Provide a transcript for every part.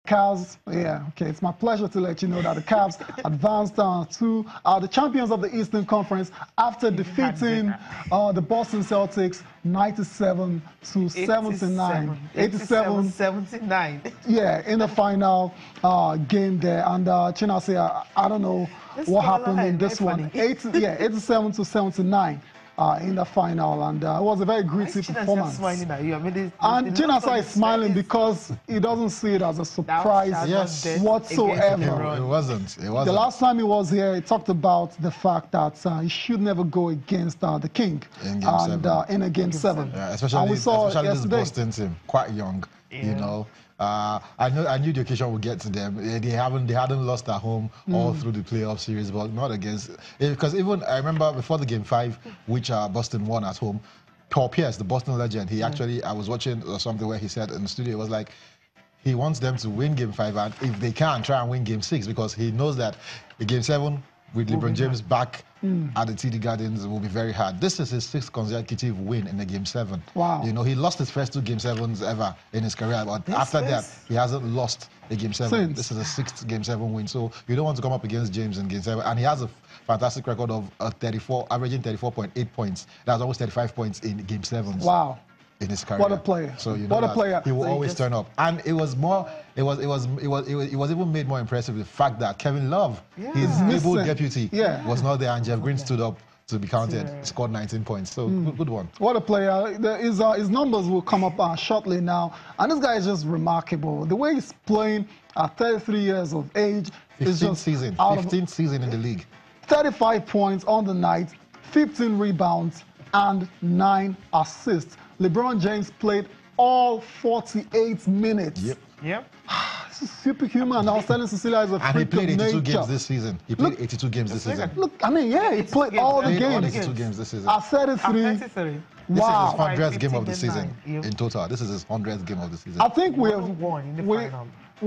Cavs, yeah, okay, it's my pleasure to let you know that the Cavs advanced to the champions of the Eastern Conference after defeating the Boston Celtics 97 to 79. 79. Yeah, in the final game there. And Chinase, I don't know what happened in this one. 87 to 79. In the final, and it was a very gritty performance. Smiling at you. I mean, and Chinasa is smiling because he doesn't see it as a surprise whatsoever. It wasn't. The last time he was here, he talked about the fact that he should never go against the King in Game 7. Yeah, especially this Boston team, quite young, you know. I knew the occasion would get to them. They hadn't lost at home all through the playoff series, but not against. Because even I remember before the Game 5, which Boston won at home, Paul Pierce, the Boston legend, he actually, I was watching something where he said in the studio, it was like he wants them to win Game 5, and if they can, try and win Game 6, because he knows that in Game 7 with LeBron James back at the TD Gardens, it will be very hard. This is his 6th consecutive win in the Game 7. Wow. You know, he lost his first 2 Game 7s ever in his career, but after that, he hasn't lost a Game 7. This is a 6th Game 7 win, so you don't want to come up against James in Game 7. And he has a fantastic record of averaging 34.8 points. That's almost 35 points in Game 7s. Wow. In his career. What a player. So you know what a player. He will always turn up. And it was even made more impressive the fact that Kevin Love, his able deputy, was not there, and Jeff Green stood up to be counted, scored 19 points. So good one. What a player. His numbers will come up shortly now. And this guy is just remarkable. The way he's playing at 33 years of age. 15th season in the league. 35 points on the night, 15 rebounds, and 9 assists. LeBron James played all 48 minutes. Yep. This is superhuman. I was telling Cecilia, he's a freak of nature. And he played 82 games this season. He played 82 games this season. Look, I mean, he played all the games. 82 games this season. At 33. This is his 100th game of the season in total. This is his 100th game of the season. I think we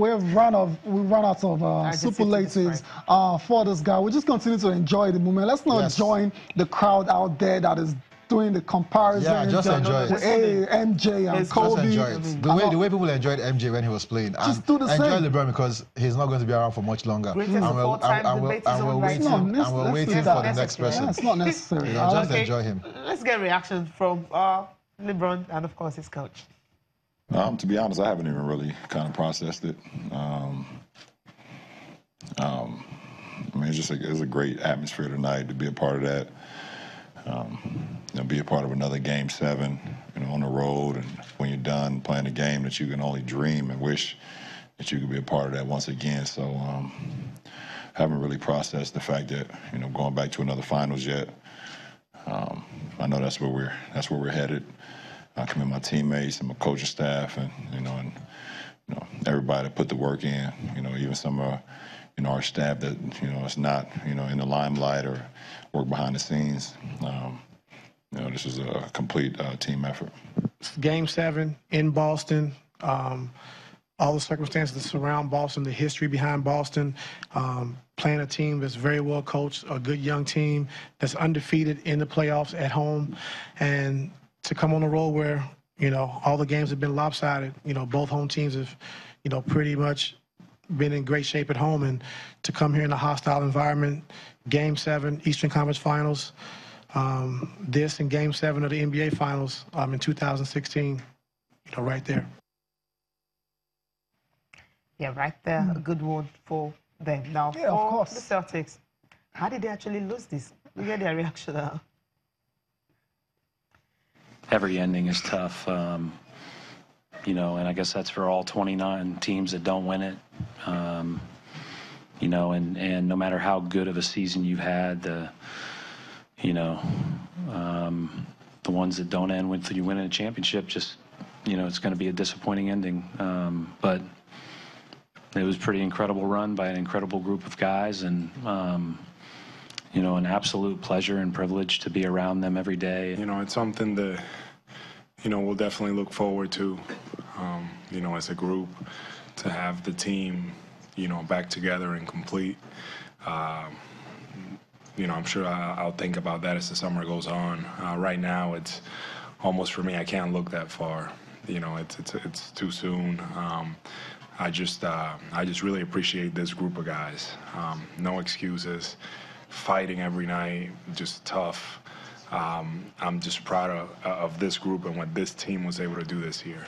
have run out of superlatives for this guy. We just continue to enjoy the moment. Let's not join the crowd out there that is doing the comparison. Yeah, just enjoy it. MJ and Kobe. Just enjoy it. The way people enjoyed MJ when he was playing. Just do the same. Enjoy LeBron because he's not going to be around for much longer. And we're waiting for the next person. It's not necessary. Just enjoy him. Let's get reactions from LeBron and, of course, his coach. To be honest, I haven't even really kind of processed it. I mean, it's a great atmosphere tonight to be a part of that. Be a part of another Game 7, on the road, and when you're done playing a game that you can only dream and wish that you could be a part of that once again. So, haven't really processed the fact that going back to another finals yet. I know that's where we're headed. I commend my teammates and my coaching staff, and everybody that put the work in. Even some of our staff that is not in the limelight or work behind the scenes. This is a complete team effort. Game 7 in Boston. All the circumstances that surround Boston, the history behind Boston, playing a team that's very well coached, a good young team that's undefeated in the playoffs at home, and to come on a road where all the games have been lopsided. Both home teams have pretty much been in great shape at home, and to come here in a hostile environment, Game 7, Eastern Conference Finals, this and Game 7 of the NBA Finals in 2016, right there. Yeah, right there, a good one for them. Now, for of course. The Celtics, how did they actually lose this? We get their reaction now. Every ending is tough. And I guess that's for all 29 teams that don't win it. And no matter how good of a season you've had, the ones that don't end with you winning a championship, just, it's going to be a disappointing ending. But it was a pretty incredible run by an incredible group of guys, and, an absolute pleasure and privilege to be around them every day. It's something that, we'll definitely look forward to, as a group, to have the team, back together and complete. I'm sure I'll think about that as the summer goes on. Right now, it's almost, for me, I can't look that far. It's too soon. I just really appreciate this group of guys. No excuses, fighting every night, just tough. I'm just proud of this group and what this team was able to do this year.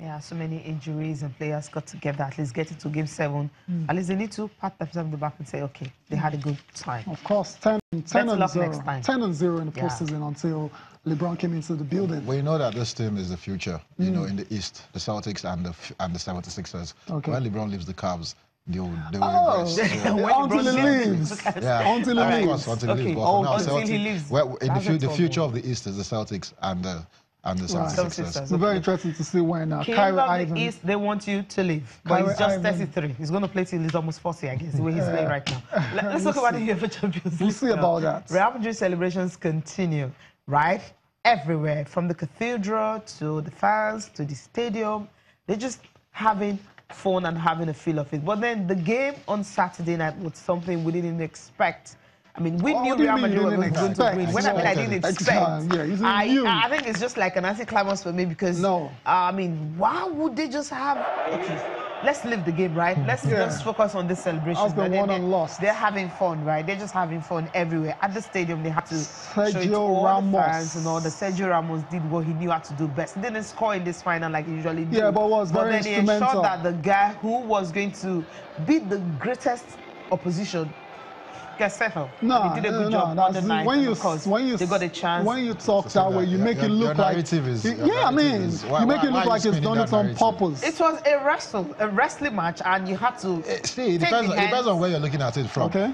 Yeah, so many injuries and players got together, at least get into Game 7. At least they need to pat themselves on the back and say, okay, they had a good time. Of course, 10 and 0 in the Yeah. postseason until LeBron came into the building. We know that this team is the future, you know, in the East, the Celtics and the 76ers. Okay. When LeBron leaves the Cavs, they will regress. So, until he leaves. Yeah, until he of leaves. course, until he Okay. leaves. But for now, Until he leaves. Well, in the That's future of the East is the Celtics and the 76ers. It's very interesting to see when King Kyrie of Irving... the East, they want you to leave. But he's just 33. He's going to play till he's almost 40, I guess, the way he's playing right now. Let's talk about the UEFA Champions League. We'll see about that. Real Madrid celebrations continue, right? Everywhere, from the cathedral to the fans to the stadium. They're just having fun and having a feel of it. But then the game on Saturday night was something we didn't expect. I mean, we knew Real Madrid was going to win. When I mean I didn't expect, I think it's just like an anticlimax for me because, I mean, why would they just have... Okay, let's leave the game, right? Let's just focus on this celebration. They're having fun, right? They're just having fun everywhere. At the stadium, they had to show it to all the fans and all. The Sergio Ramos did what he knew how to do best. He didn't score in this final like he usually do. Yeah, but was very instrumental. Then he ensured that the guy who was going to beat the greatest opposition get settled. No, they did a good job on the night when they got a chance. When you talk that way, you make it look like... you make it look like it's done it on purpose. It was a wrestling match, and you had to see, it depends on where you're looking at it from. Okay.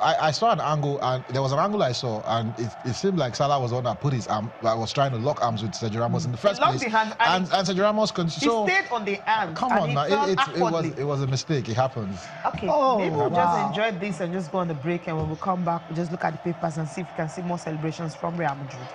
I saw an angle, and there was an angle I saw, and it seemed like Salah was the one that put his arm, that was trying to lock arms with Sergio Ramos in the first place. And Sergio Ramos he stayed on the arm. Come on, now, it was a mistake. It happens. Okay, maybe we'll just enjoy this and just go on the break, and when we come back, we'll just look at the papers and see if we can see more celebrations from Real Madrid.